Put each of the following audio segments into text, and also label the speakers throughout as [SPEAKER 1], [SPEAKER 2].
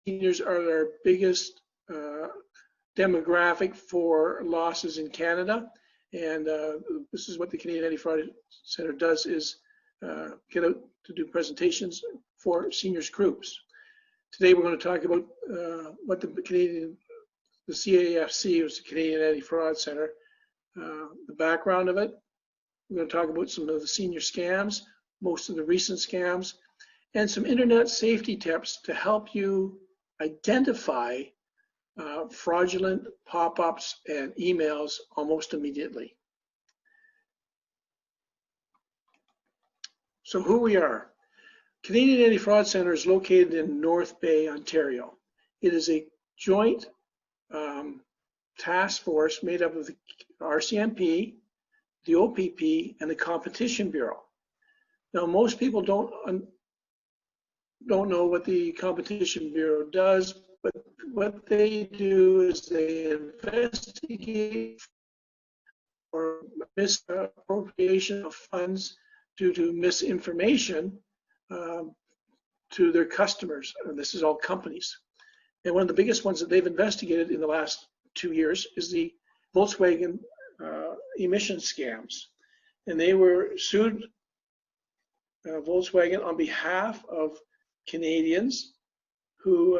[SPEAKER 1] seniors are our biggest demographic for losses in Canada, and this is what the Canadian Anti-Fraud Centre does, is get out to do presentations for seniors groups. Today we're going to talk about what the CAFC, was the Canadian Anti-Fraud Centre, the background of it. We're going to talk about some of the senior scams, most of the recent scams, and some internet safety tips to help you identify fraudulent pop-ups and emails almost immediately. So who we are. Canadian Anti-Fraud Centre is located in North Bay, Ontario. It is a joint task force made up of the RCMP, the OPP, and the Competition Bureau. Now, most people don't know what the Competition Bureau does, but what they do is they investigate or misappropriation of funds due to misinformation to their customers, and this is all companies. And one of the biggest ones that they've investigated in the last 2 years is the Volkswagen emission scams. And they were sued, Volkswagen, on behalf of Canadians who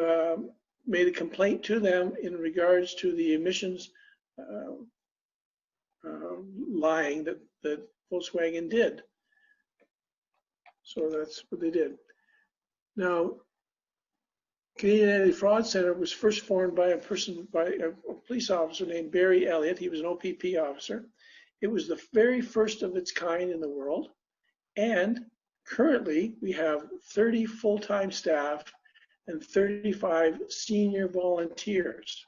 [SPEAKER 1] made a complaint to them in regards to the emissions lying that Volkswagen did. So that's what they did. Now, Canadian Anti-Fraud Centre was first formed by a police officer named Barry Elliott. He was an OPP officer. It was the very first of its kind in the world. And currently, we have 30 full-time staff and 35 senior volunteers.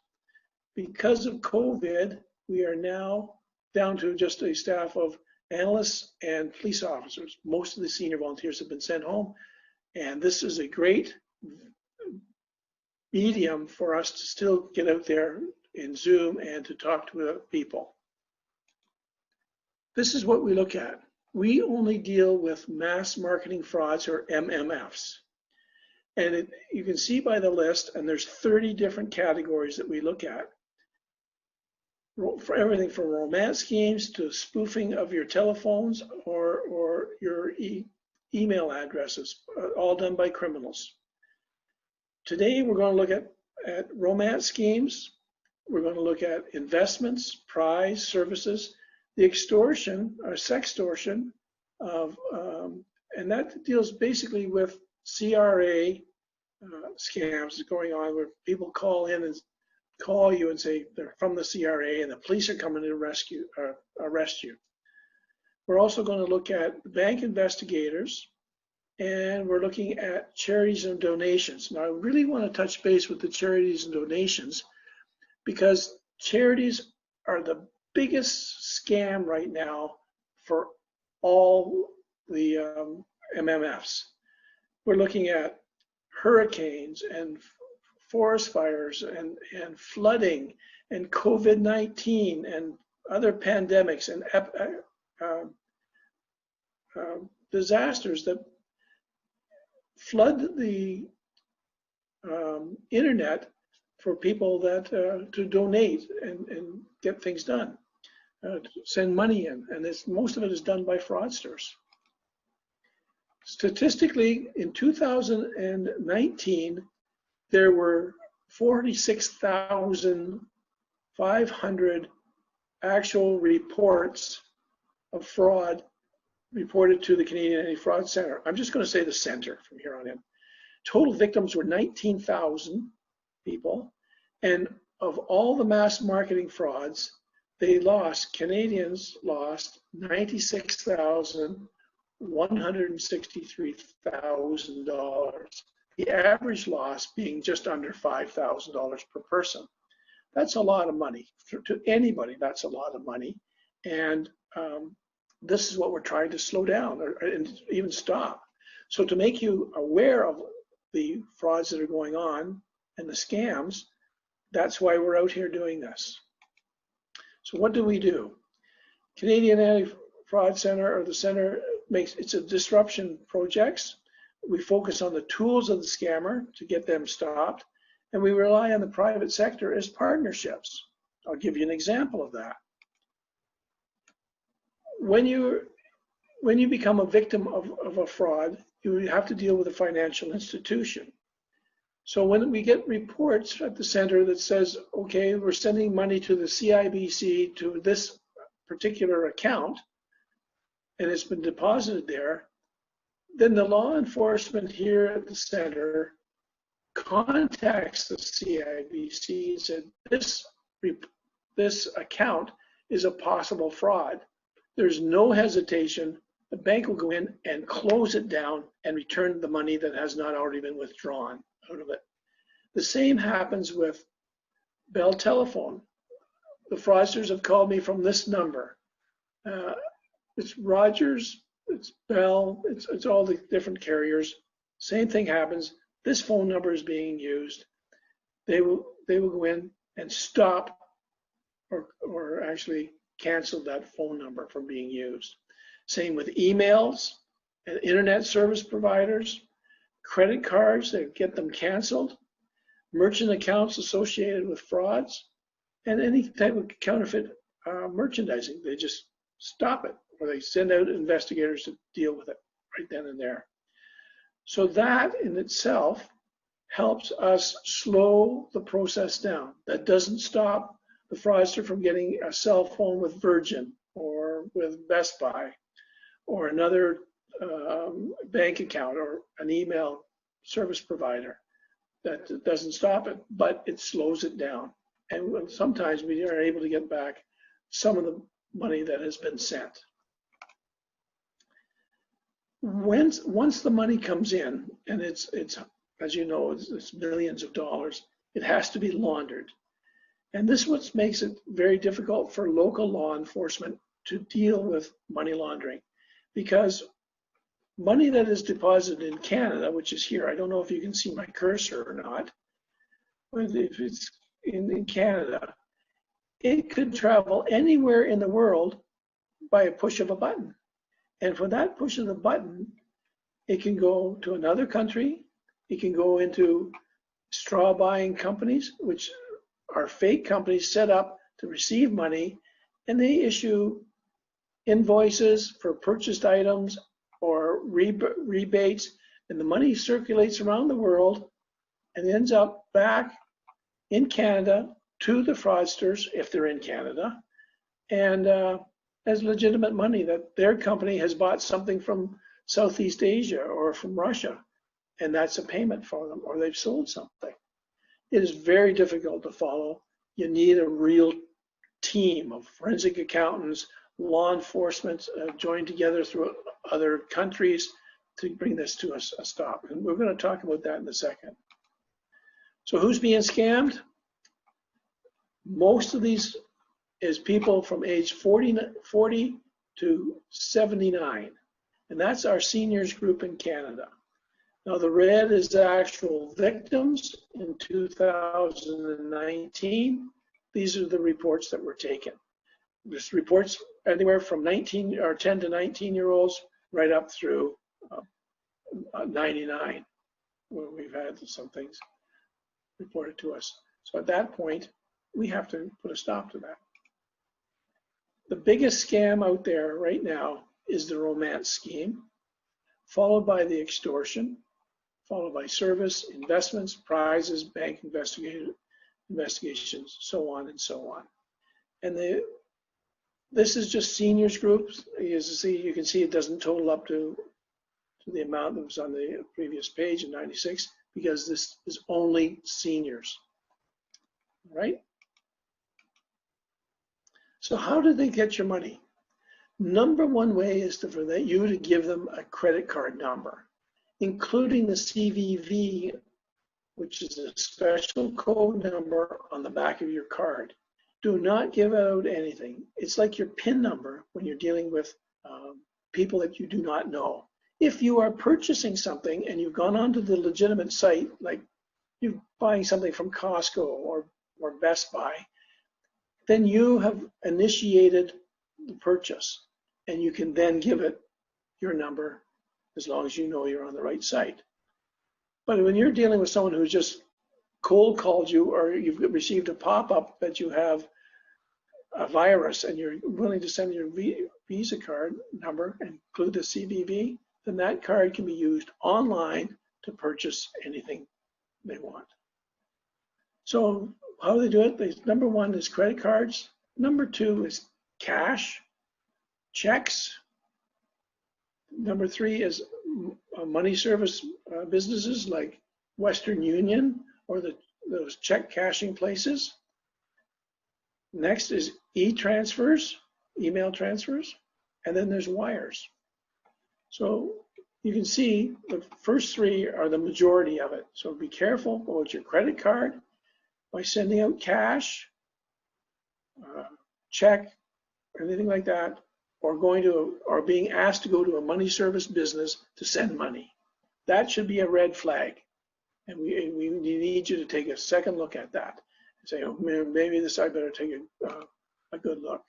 [SPEAKER 1] Because of COVID, we are now down to just a staff of analysts and police officers. Most of the senior volunteers have been sent home, and this is a great medium for us to still get out there in Zoom and to talk to people. This is what we look at. We only deal with mass marketing frauds, or MMFs. And you can see by the list, and there's 30 different categories that we look at. For everything from romance schemes to spoofing of your telephones or your email addresses, all done by criminals. Today, we're going to look at romance schemes. We're going to look at investments, prize, services, the extortion, or sextortion, and that deals basically with CRA scams going on, where people call in and call you and say they're from the CRA and the police are coming to arrest you. We're also going to look at bank investigators, and we're looking at charities and donations. Now, I really want to touch base with the charities and donations, because charities are the biggest scam right now for all the MMFs. We're looking at hurricanes and forest fires and flooding and COVID-19 and other pandemics and disasters that flood the internet for people that to donate and get things done, send money in, and most of it is done by fraudsters. Statistically, in 2019, there were 46,500 actual reports of fraud reported to the Canadian Anti-Fraud Centre. I'm just going to say the centre from here on in. Total victims were 19,000 people, and of all the mass marketing frauds, Canadians lost $96,163,000. The average loss being just under $5,000 per person. That's a lot of money. To anybody, that's a lot of money. And this is what we're trying to slow down or even stop. So to make you aware of the frauds that are going on and the scams, that's why we're out here doing this. So what do we do? Canadian Anti-Fraud Centre, or the Centre, it's a disruption projects. We focus on the tools of the scammer to get them stopped, And we rely on the private sector as partnerships. I'll give you an example of that. When you become a victim of a fraud, you have to deal with a financial institution. So when we get reports at the center that says, okay, we're sending money to the CIBC to this particular account, and it's been deposited there, then the law enforcement here at the center contacts the CIBC and said, this account is a possible fraud. There's no hesitation. The bank will go in and close it down and return the money that has not already been withdrawn out of it. The same happens with Bell Telephone. The fraudsters have called me from this number. It's Rogers, it's Bell, it's all the different carriers. Same thing happens. This phone number is being used. They will go in and stop or actually cancel that phone number from being used. Same with emails and internet service providers, credit cards, they get them canceled, merchant accounts associated with frauds, and any type of counterfeit merchandising. They just stop it, or they send out investigators to deal with it right then and there. So that in itself helps us slow the process down. That doesn't stop the fraudster from getting a cell phone with Virgin or with Best Buy or another bank account or an email service provider. That doesn't stop it, but it slows it down. And sometimes we are able to get back some of the money that has been sent. Once the money comes in, and it's as you know, it's millions of dollars, it has to be laundered. And this is what makes it very difficult for local law enforcement to deal with money laundering, because money that is deposited in Canada, which is here, I don't know if you can see my cursor or not, but if it's in Canada, it could travel anywhere in the world by a push of a button. And for that push of the button, it can go to another country, it can go into straw buying companies, which are fake companies set up to receive money, and they issue invoices for purchased items or rebates, and the money circulates around the world and ends up back in Canada to the fraudsters, if they're in Canada, and as legitimate money that their company has bought something from Southeast Asia or from Russia, and that's a payment for them, or they've sold something. It is very difficult to follow. You need a real team of forensic accountants, law enforcement joined together through other countries to bring this to a stop. And we're going to talk about that in a second. So who's being scammed? Most of these is people from age 40 to 79. And that's our seniors group in Canada. Now the red is the actual victims in 2019. These are the reports that were taken. This reports anywhere from 10 to 19-year-olds right up through 99, where we've had some things reported to us. So at that point, we have to put a stop to that. The biggest scam out there right now is the romance scheme, followed by the extortion, followed by service, investments, prizes, bank investigations, so on and so on. And this is just seniors groups. You can see it doesn't total up to the amount that was on the previous page in 96, because this is only seniors, right? So how do they get your money? Number one way is for you to give them a credit card number, including the CVV, which is a special code number on the back of your card. Do not give out anything. It's like your PIN number when you're dealing with people that you do not know. If you are purchasing something and you've gone onto the legitimate site, like you're buying something from Costco or Best Buy, then you have initiated the purchase, and you can then give it your number as long as you know you're on the right site. But when you're dealing with someone who's just cold called you or you've received a pop-up that you have a virus and you're willing to send your Visa card number and include the CVV, then that card can be used online to purchase anything they want. So how do they do it? Number one is credit cards. Number two is cash, checks. Number three is money service businesses like Western Union or those check cashing places. Next is e-transfers, email transfers, and then there's wires. So you can see the first three are the majority of it. So be careful about your credit card by sending out cash, check, or anything like that, or being asked to go to a money service business to send money. That should be a red flag. And we need you to take a second look at that and say, oh, man, maybe this I better take a good look.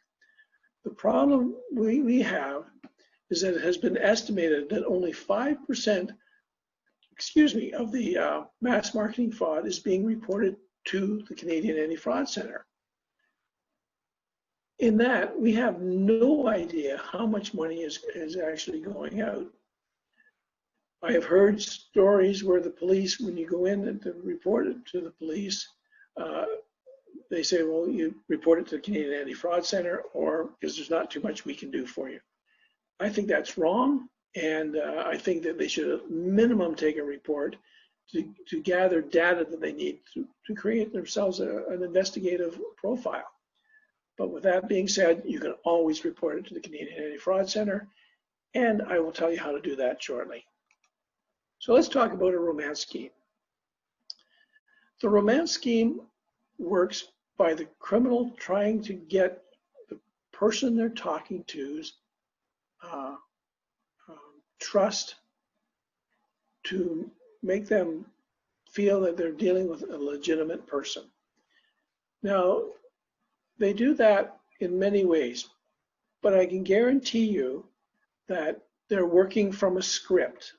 [SPEAKER 1] The problem we have is that it has been estimated that only 5%, of the mass marketing fraud is being reported to the Canadian Anti-Fraud Centre. In that, we have no idea how much money is actually going out. I have heard stories where the police, when you go in and to report it to the police, they say, well, you report it to the Canadian Anti-Fraud Centre, or because there's not too much we can do for you. I think that's wrong, and I think that they should at minimum take a report to gather data that they need to create themselves an investigative profile. But with that being said, you can always report it to the Canadian Anti-Fraud Centre, and I will tell you how to do that shortly. So let's talk about a romance scheme. The romance scheme works by the criminal trying to get the person they're talking to's trust to make them feel that they're dealing with a legitimate person. Now, they do that in many ways, but I can guarantee you that they're working from a script.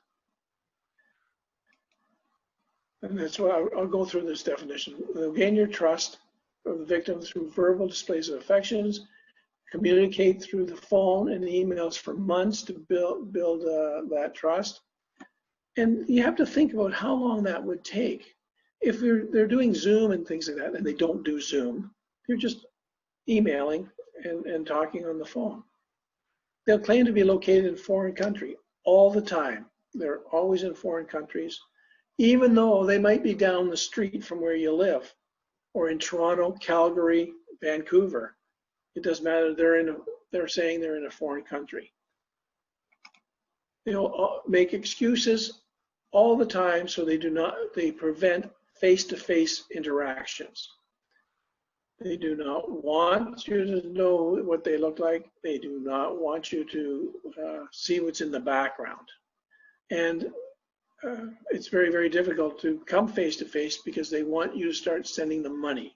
[SPEAKER 1] And that's why I'll go through this definition. They'll gain your trust of the victim through verbal displays of affections, communicate through the phone and emails for months to build that trust. And you have to think about how long that would take. If they're doing Zoom and things like that, and they don't do Zoom, they're just emailing and talking on the phone. They'll claim to be located in a foreign country all the time. They're always in foreign countries, even though they might be down the street from where you live, or in Toronto, Calgary, Vancouver. It doesn't matter. They're saying they're in a foreign country. They'll make excuses all the time, so they prevent face-to-face interactions. They do not want you to know what they look like. They do not want you to see what's in the background. And it's very, very difficult to come face-to-face because they want you to start sending them money.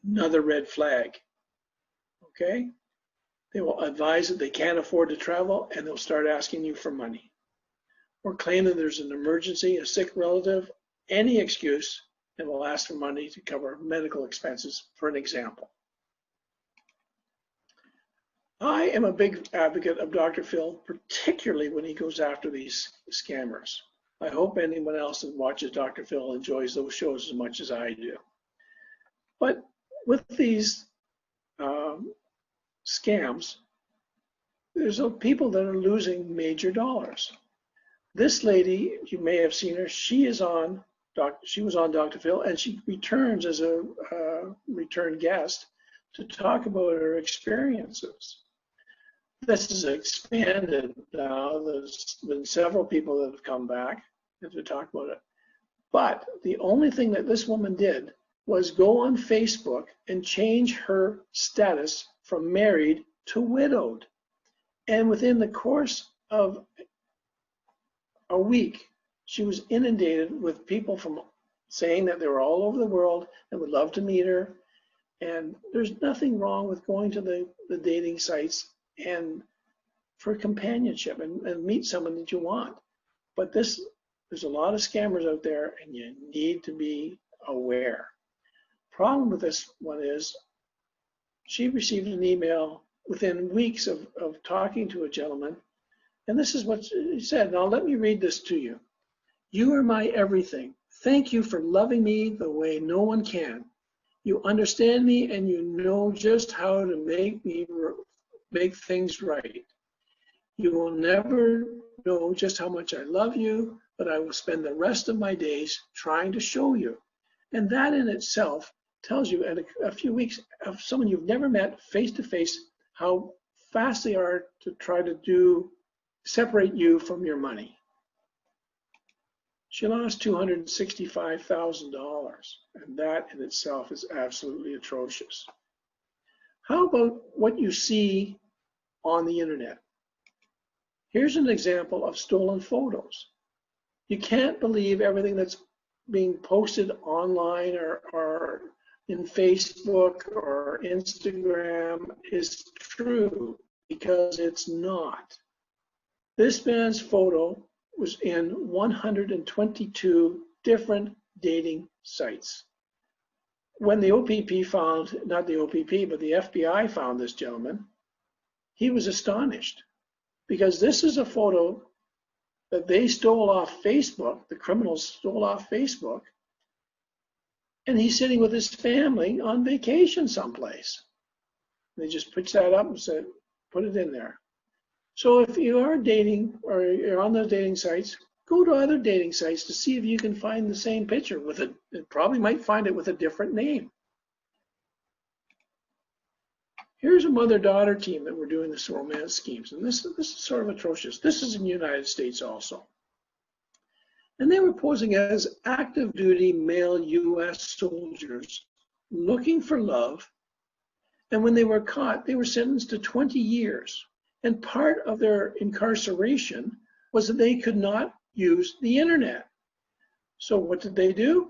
[SPEAKER 1] Another red flag. Okay? They will advise that they can't afford to travel, and they'll start asking you for money. Or claim that there's an emergency, a sick relative, any excuse, and will ask for money to cover medical expenses, for an example. I am a big advocate of Dr. Phil, particularly when he goes after these scammers. I hope anyone else that watches Dr. Phil enjoys those shows as much as I do. But with these scams, there's people that are losing major dollars. This lady, you may have seen her, she was on Dr. Phil, and she returns as a return guest to talk about her experiences. This is expanded now. There's been several people that have come back to talk about it. But the only thing that this woman did was go on Facebook and change her status from married to widowed. And within the course of a week, she was inundated with people from saying that they were all over the world and would love to meet her. And there's nothing wrong with going to the dating sites and for companionship and meet someone that you want. But there's a lot of scammers out there, and you need to be aware. Problem with this one is she received an email within weeks of talking to a gentleman, and this is what he said. Now let me read this to you. You are my everything. Thank you for loving me the way no one can. You understand me and you know just how to make things right. You will never know just how much I love you, but I will spend the rest of my days trying to show you. And that in itself tells you in a few weeks of someone you've never met face to face how fast they are to try to separate you from your money. She lost $265,000, and that in itself is absolutely atrocious. How about what you see on the internet? Here's an example of stolen photos. You can't believe everything that's being posted online or in Facebook or Instagram is true, because it's not. This man's photo was in 122 different dating sites. When the OPP found, not the OPP, but the FBI found this gentleman, he was astonished, because this is a photo that they stole off Facebook, the criminals stole off Facebook, and he's sitting with his family on vacation someplace. They just pitched that up and said, put it in there. So if you are dating or you're on those dating sites, go to other dating sites to see if you can find the same picture with it. It probably might find it with a different name. Here's a mother-daughter team that were doing this romance schemes, and this is sort of atrocious. This is in the United States also. And they were posing as active duty male U.S. soldiers looking for love, and when they were caught, they were sentenced to 20 years. And part of their incarceration was that they could not use the internet. So what did they do?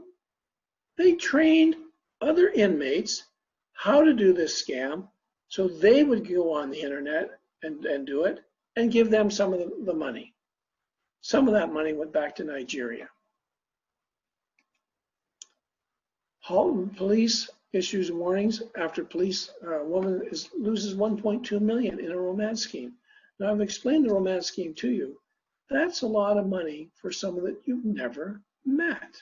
[SPEAKER 1] They trained other inmates how to do this scam, so they would go on the internet and do it and give them some of the money. Some of that money went back to Nigeria. Halton Police issues warnings after woman loses 1.2 million in a romance scheme. Now I've explained the romance scheme to you. That's a lot of money for someone that you've never met.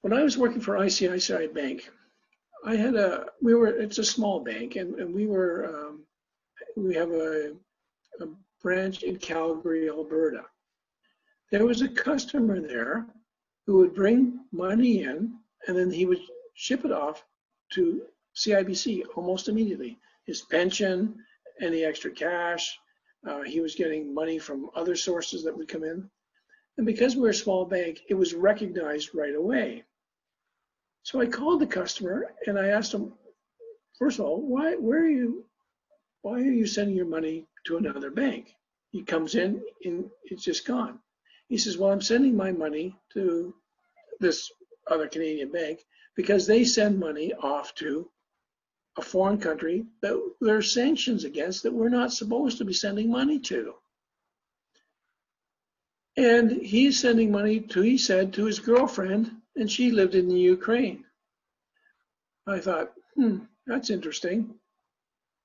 [SPEAKER 1] When I was working for ICICI Bank, it's a small bank, and we have a branch in Calgary, Alberta. There was a customer there who would bring money in, and then he would ship it off to CIBC almost immediately. His pension, any extra cash, he was getting money from other sources that would come in. And because we're a small bank, it was recognized right away. So I called the customer and I asked him, first of all, why are you sending your money to another bank? He comes in and it's just gone. He says, well, I'm sending my money to this other Canadian bank because they send money off to a foreign country that there are sanctions against, that we're not supposed to be sending money to. And he's sending money to, he said, to his girlfriend, and she lived in the Ukraine. I thought, that's interesting.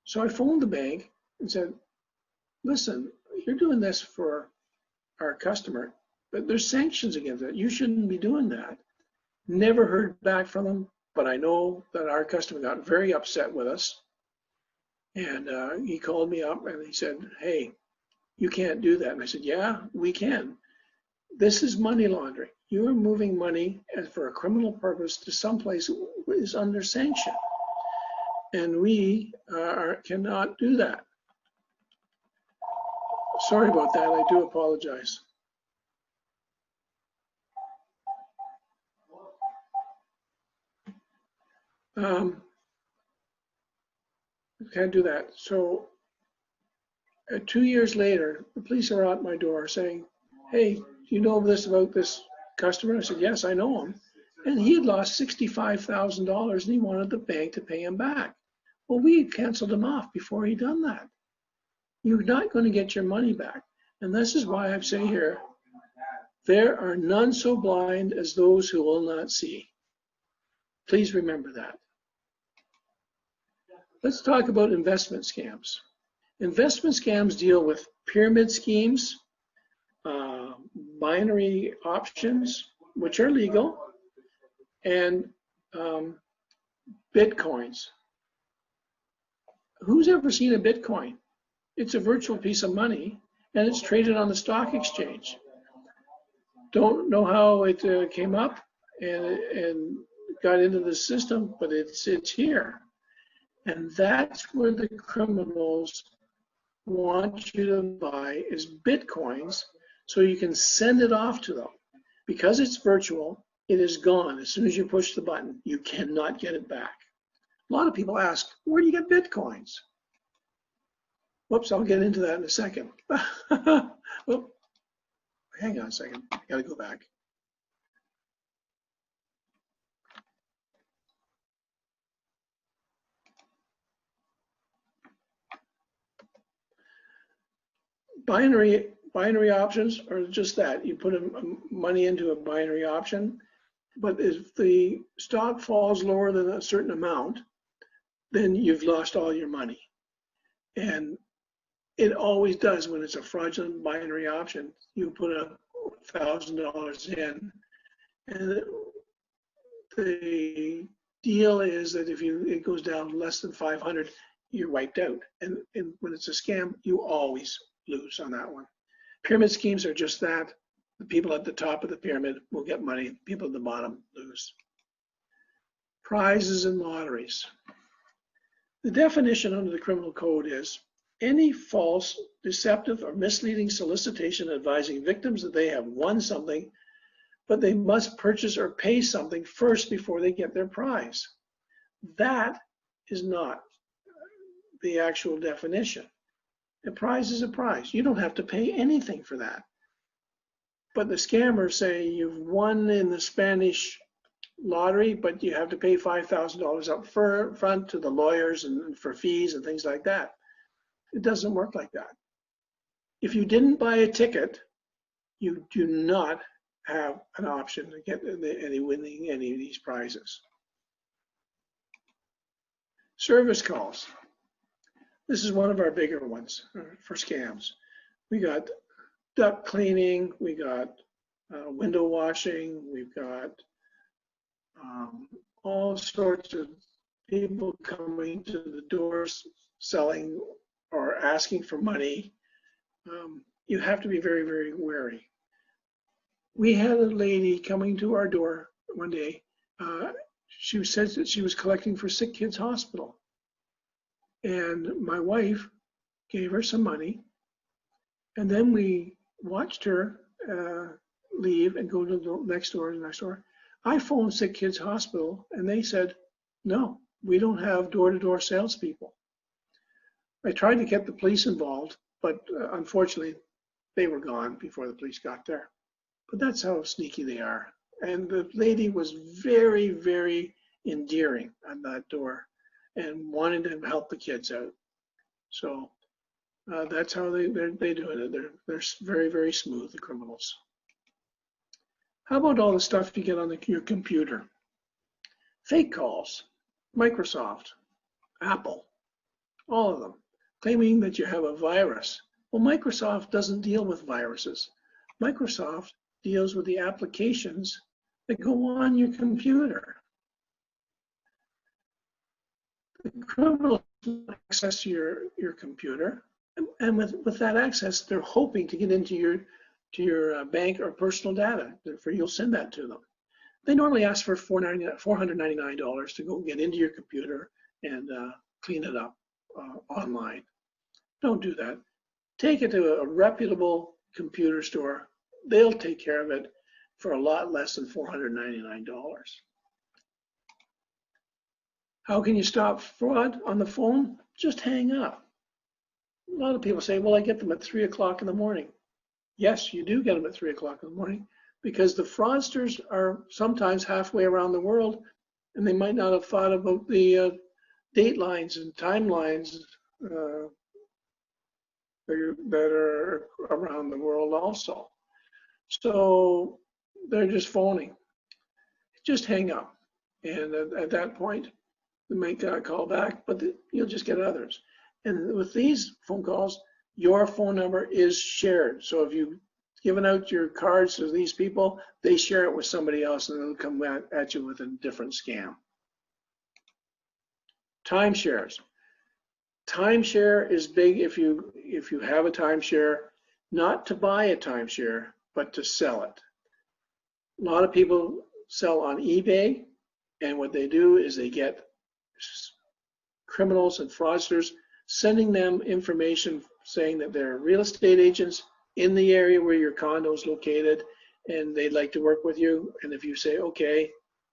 [SPEAKER 1] So I phoned the bank and said, listen, you're doing this for our customer, but there's sanctions against it. You shouldn't be doing that. Never heard back from them, but I know that our customer got very upset with us. And he called me up and he said, hey, you can't do that. And I said, yeah, we can. This is money laundering. You are moving money for a criminal purpose to someplace that is under sanction. And we cannot do that. Sorry about that. I do apologize. Can't do that. So 2 years later, the police are at my door saying, hey, do you know this about this customer? I said, yes, I know him. And he had lost $65,000 and he wanted the bank to pay him back. Well, we had canceled him off before he'd done that. You're not going to get your money back. And this is why I say here, There are none so blind as those who will not see. Please remember that. Let's talk about investment scams. Investment scams deal with pyramid schemes, binary options, which are legal, and Bitcoins. Who's ever seen a Bitcoin? It's a virtual piece of money, and it's traded on the stock exchange. Don't know how it came up and got into the system, but it's here. And that's where the criminals want you to buy is Bitcoins so you can send it off to them. Because it's virtual, it is gone as soon as you push the button. You cannot get it back. A lot of people ask, where do you get Bitcoins? Whoops, I'll get into that in a second. Well, hang on a second, I gotta go back. Binary options are just that. You put money into a binary option, but if the stock falls lower than a certain amount, then you've lost all your money. And it always does when it's a fraudulent binary option. You put $1,000 in, and the deal is that if it goes down less than 500, you're wiped out. And when it's a scam, you always lose on that one. Pyramid schemes are just that. The people at the top of the pyramid will get money. People at the bottom lose. Prizes and lotteries. The definition under the criminal code is any false, deceptive, or misleading solicitation advising victims that they have won something, but they must purchase or pay something first before they get their prize. That is not the actual definition. A prize is a prize. You don't have to pay anything for that. But the scammers say you've won in the Spanish lottery, but you have to pay $5,000 up front to the lawyers and for fees and things like that. It doesn't work like that. If you didn't buy a ticket, you do not have an option to get winning any of these prizes. Service calls. This is one of our bigger ones for scams. We got duct cleaning, we got window washing, we've got all sorts of people coming to the doors selling or asking for money. You have to be very, very wary. We had a lady coming to our door one day. She said that she was collecting for Sick Kids Hospital. And my wife gave her some money. And then we watched her leave and go to the next door. I phoned Sick Kids Hospital and they said, no, we don't have door-to-door salespeople. I tried to get the police involved, but unfortunately they were gone before the police got there. But that's how sneaky they are. And the lady was very, very endearing on that door and wanted to help the kids out. So that's how they do it. They're very, very smooth, the criminals. How about all the stuff you get on your computer? Fake calls, Microsoft, Apple, all of them, claiming that you have a virus. Well, Microsoft doesn't deal with viruses. Microsoft deals with the applications that go on your computer. The criminals access your computer, and with that access, they're hoping to get into your bank or personal data. Therefore, you'll send that to them. They normally ask for $499 to go get into your computer and clean it up online. Don't do that. Take it to a reputable computer store. They'll take care of it for a lot less than $499. How can you stop fraud on the phone? Just hang up. A lot of people say, well, I get them at 3 o'clock in the morning. Yes, you do get them at 3 o'clock in the morning because the fraudsters are sometimes halfway around the world and they might not have thought about the date lines and timelines that are around the world also. So they're just phoning. Just hang up. And at that point, they might call back, but you'll just get others. And with these phone calls, your phone number is shared. So if you've given out your cards to these people, they share it with somebody else and they'll come at you with a different scam. Timeshares. Timeshare is big if you have a timeshare, not to buy a timeshare, but to sell it. A lot of people sell on eBay, and what they do is they get criminals and fraudsters sending them information saying that they're real estate agents in the area where your condo is located and they'd like to work with you. And if you say okay,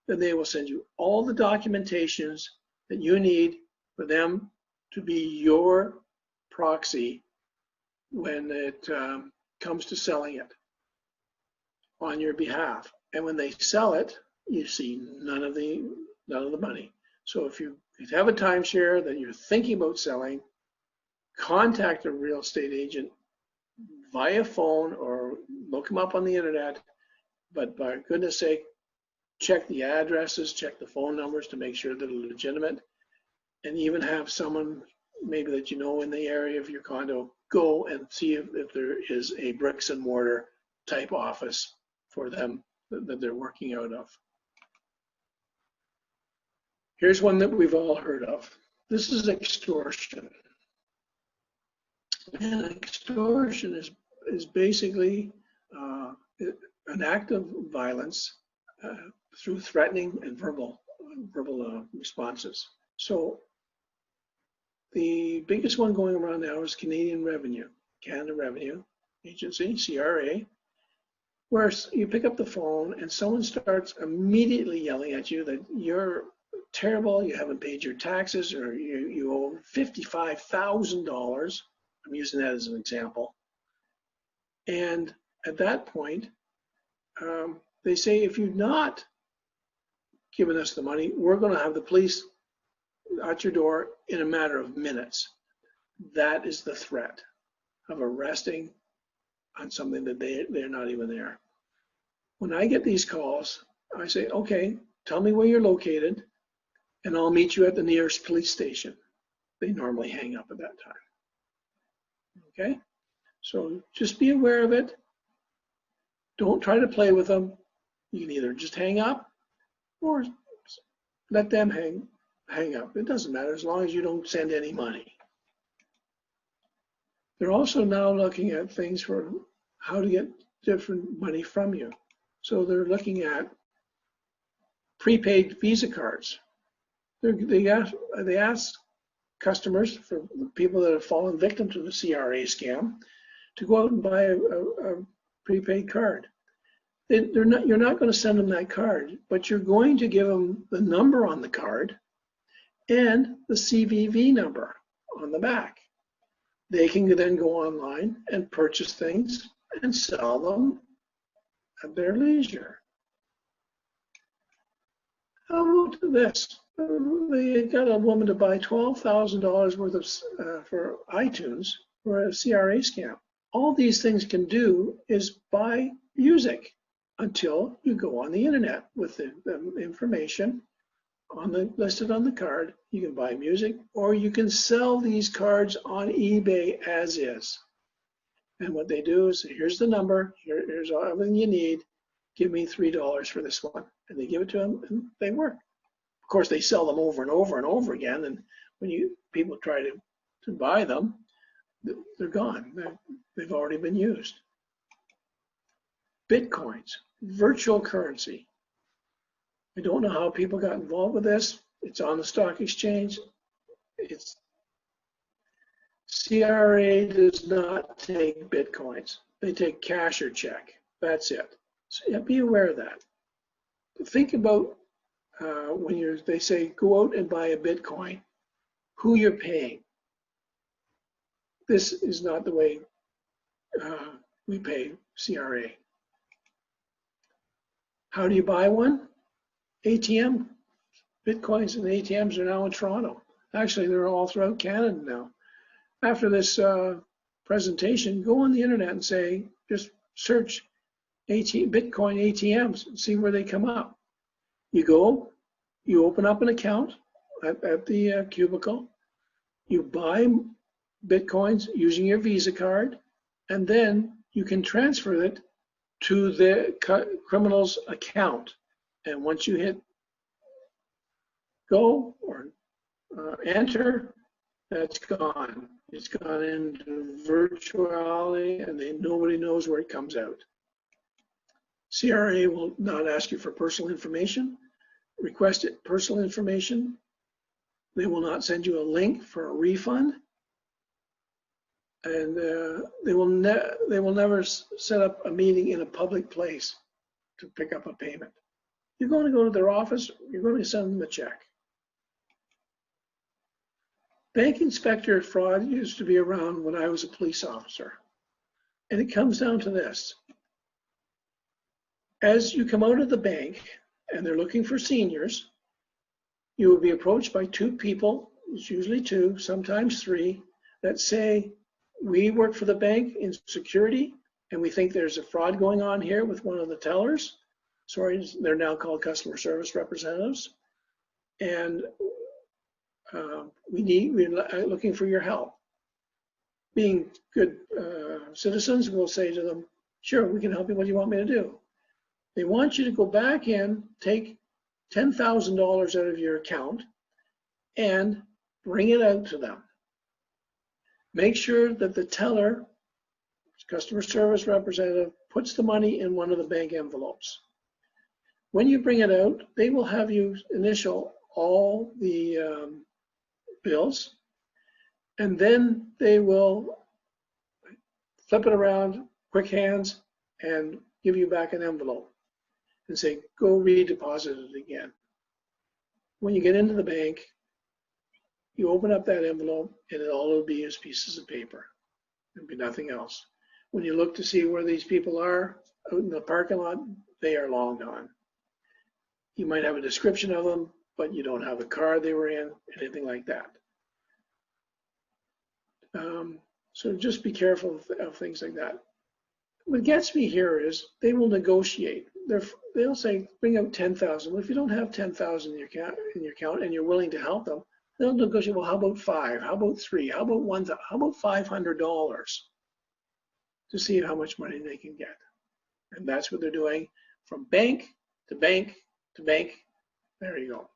[SPEAKER 1] then they will send you all the documentations that you need for them to be your proxy when it comes to selling it on your behalf. And when they sell it, you see none of the money. So if you have a timeshare that you're thinking about selling, contact a real estate agent via phone or look them up on the internet. But by goodness sake, check the addresses, check the phone numbers to make sure that they're legitimate, and even have someone maybe that you know in the area of your condo go and see if there is a bricks and mortar type office for them that they're working out of. Here's one that we've all heard of. This is extortion. And extortion is basically an act of violence through threatening and verbal responses. So the biggest one going around now is Canada Revenue Agency, CRA, where you pick up the phone and someone starts immediately yelling at you that you're terrible, you haven't paid your taxes, or you owe $55,000. I'm using that as an example. And at that point, they say, if you've not given us the money, we're going to have the police at your door in a matter of minutes. That is the threat of arresting on something that they're not even there. When I get these calls, I say, okay, tell me where you're located, and I'll meet you at the nearest police station. They normally hang up at that time. Okay? So just be aware of it. Don't try to play with them. You can either just hang up or let them hang up. It doesn't matter as long as you don't send any money. They're also now looking at things for how to get different money from you. So they're looking at prepaid Visa cards. They ask customers, for people that have fallen victim to the CRA scam, to go out and buy a prepaid card. You're not going to send them that card, but you're going to give them the number on the card and the CVV number on the back. They can then go online and purchase things and sell them at their leisure. How about this? They got a woman to buy $12,000 worth of for iTunes for a CRA scam. All these things can do is buy music until you go on the internet with the information listed on the card. You can buy music, or you can sell these cards on eBay as is. And what they do is, here's the number, here's everything you need, give me $3 for this one. And they give it to them, and they work. Of course, they sell them over and over and over again, and when people try to buy them, they're gone. They've already been used. Bitcoins, virtual currency. I don't know how people got involved with this. It's on the stock exchange. CRA does not take Bitcoins. They take cash or check. That's it. So yeah, be aware of that. Think about when they say go out and buy a Bitcoin, who you're paying. This is not the way we pay CRA. How do you buy one? ATM. Bitcoins and ATMs are now in Toronto. Actually, they're all throughout Canada now. After this presentation, go on the internet and just search Bitcoin ATMs and see where they come up. You go, you open up an account at the cubicle, you buy Bitcoins using your Visa card, and then you can transfer it to the criminal's account. And once you hit go or enter, that's gone. It's gone into virtuality, and nobody knows where it comes out. CRA will not ask you for personal information. Request it personal information. They will not send you a link for a refund, and they will never set up a meeting in a public place to pick up a payment. You're going to go to their office. You're going to send them a check. Bank inspector fraud used to be around when I was a police officer, and it comes down to this. As you come out of the bank and they're looking for seniors, you will be approached by two people, it's usually two, sometimes three, that say, we work for the bank in security and we think there's a fraud going on here with one of the tellers. Sorry, they're now called customer service representatives. And we're looking for your help. Being good citizens, we'll say to them, sure, we can help you. What do you want me to do? They want you to go back in, take $10,000 out of your account and bring it out to them. Make sure that the teller, customer service representative, puts the money in one of the bank envelopes. When you bring it out, they will have you initial all the bills, and then they will flip it around, quick hands, and give you back an envelope and say, go redeposit it again. When you get into the bank, you open up that envelope and all it'll be is pieces of paper. There'll be nothing else. When you look to see where these people are out in the parking lot, they are long gone. You might have a description of them, but you don't have the car they were in, anything like that. So just be careful of things like that. What gets me here is they will negotiate. They'll say, bring out 10,000. Well, if you don't have 10,000 in your account and you're willing to help them, they'll negotiate. Well, how about 5? How about 3? How about 1? How about $500 to see how much money they can get? And that's what they're doing from bank to bank to bank. There you go.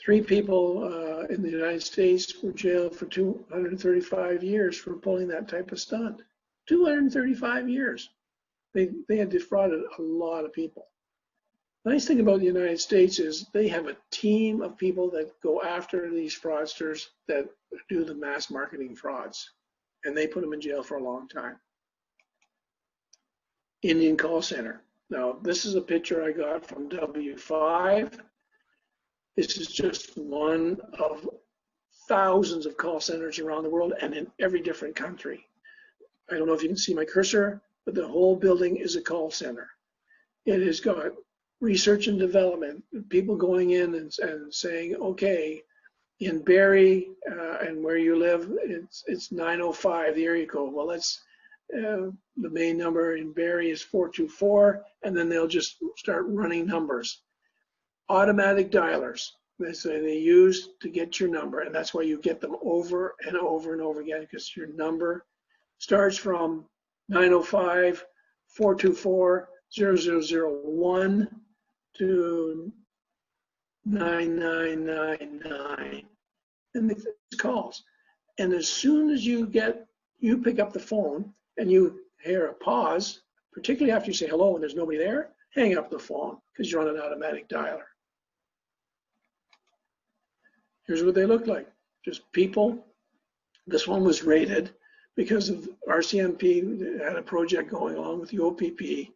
[SPEAKER 1] 3 people in the United States were jailed for 235 years for pulling that type of stunt. 235 years. They had defrauded a lot of people. The nice thing about the United States is they have a team of people that go after these fraudsters that do the mass marketing frauds, and they put them in jail for a long time. Indian call center. Now, this is a picture I got from W5. This is just one of thousands of call centers around the world and in every different country. I don't know if you can see my cursor, but the whole building is a call center. It has got research and development, people going in and saying, okay, in Barrie and where you live, it's 905, the area code. Well, that's the main number in Barrie is 424, and then they'll just start running numbers. Automatic dialers, they use to get your number, and that's why you get them over and over and over again, because your number starts from 905, 424, 0001 to 9999, and it's calls. And as soon as you pick up the phone and you hear a pause, particularly after you say hello and there's nobody there, hang up the phone because you're on an automatic dialer. Here's what they look like. Just people. This one was rated because of RCMP had a project going on with the OPP.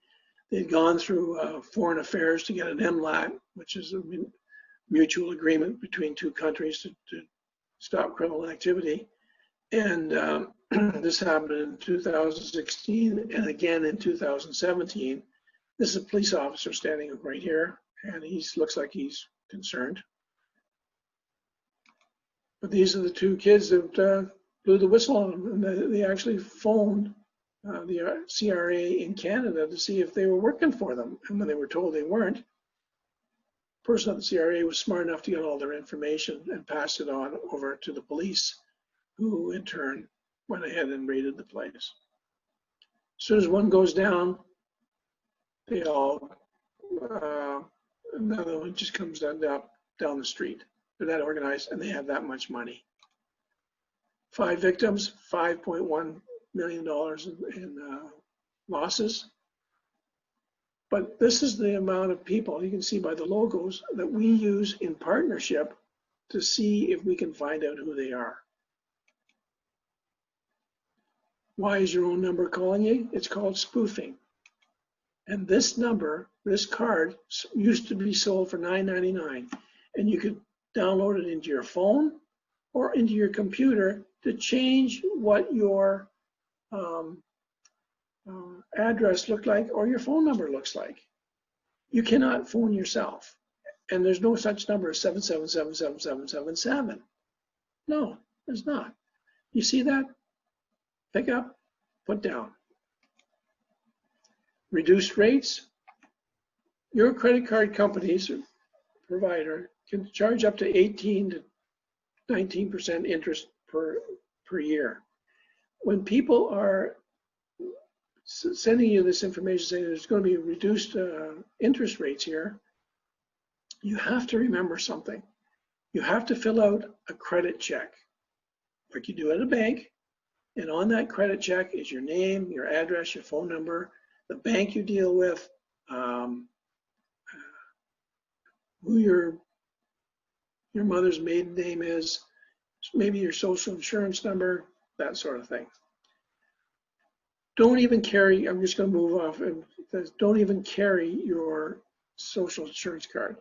[SPEAKER 1] They'd gone through foreign affairs to get an MLAT, which is a mutual agreement between 2 countries to stop criminal activity. And this happened in 2016 and again in 2017. This is a police officer standing right here, and he looks like he's concerned. But these are the 2 kids that blew the whistle on them, and they actually phoned the CRA in Canada to see if they were working for them. And when they were told they weren't, the person at the CRA was smart enough to get all their information and pass it on over to the police, who in turn went ahead and raided the place. As soon as one goes down, they all, another one just comes down the street. They're that organized and they have that much money. 5 victims, $5.1 million in losses. But this is the amount of people, you can see by the logos, that we use in partnership to see if we can find out who they are. Why is your own number calling you? It's called spoofing. And this number, this card, used to be sold for $9.99, and you could download it into your phone or into your computer to change what your address looked like or your phone number looks like. You cannot phone yourself, and there's no such number as 7777777. No, there's not. You see that? Pick up, put down. Reduced rates. Your credit card companies or provider can charge up to 18 to 19% interest per year. When people are sending you this information saying there's going to be reduced interest rates here, you have to remember something. You have to fill out a credit check, like you do at a bank, and on that credit check is your name, your address, your phone number, the bank you deal with, who your mother's maiden name is, maybe your social insurance number, that sort of thing. Don't even carry, I'm just going to move off, and don't even carry your social insurance card.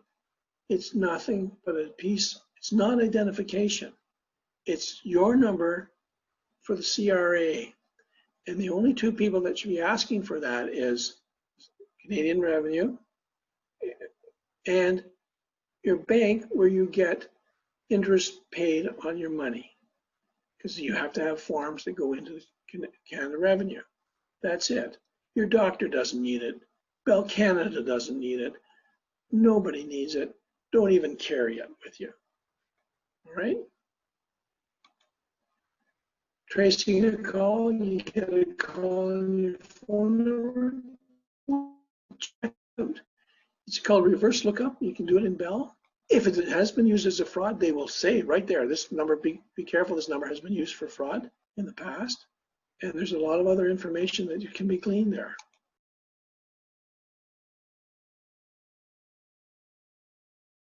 [SPEAKER 1] It's nothing but a piece, it's not identification. It's your number for the CRA. And the only two people that should be asking for that is Canadian Revenue and your bank, where you get interest paid on your money, because you have to have forms that go into Canada Revenue. That's it. Your doctor doesn't need it. Bell Canada doesn't need it. Nobody needs it. Don't even carry it with you. All right? Tracing a call, you get a call on your phone number. Check it out. It's called reverse lookup. You can do it in Bell. If it has been used as a fraud, they will say right there, this number, be careful, this number has been used for fraud in the past. And there's a lot of other information that can be gleaned there.